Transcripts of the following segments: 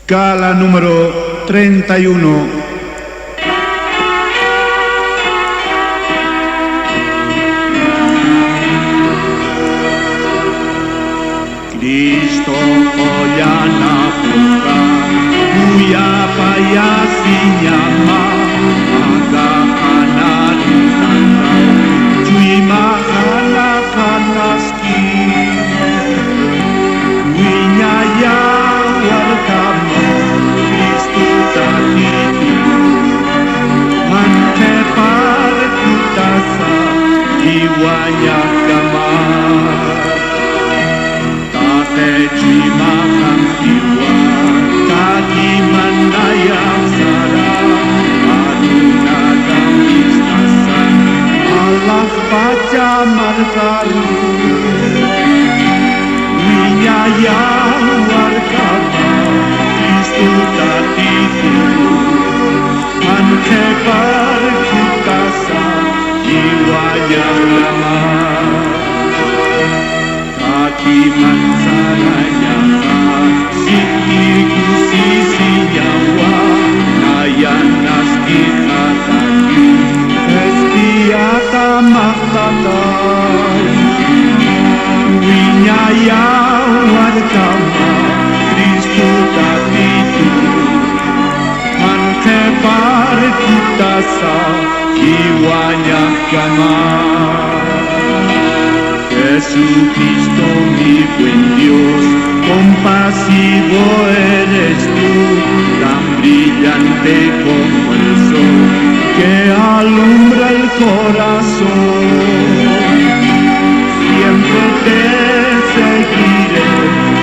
Gala número 31. Cristo koyana puka Uya payasinyama Aga analitantau Cui mahana kanaski Winyaya warkama Kristu tatitu Hante parkutasa Iwanya kamar Jimakan jiwa kaki menayang sara Adunagam istasan Allah baca markaru Winyaya warkama Kristu tatitu Ante parkutasa jiwanya lama Kaki mansaranya Sikiku sisi nyawa Nayanas ikataki Estiata maklata Winyaya warkama Kristu tatitu Ante parkutasa Jiwanya kamar Jesucristo, mi buen Dios, compasivo eres tú, tan brillante como el sol, que alumbra el corazón. Siempre te seguiré,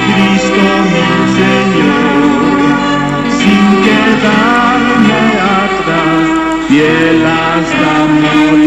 Cristo mi Señor, sin quedarme atrás, fiel hasta morir.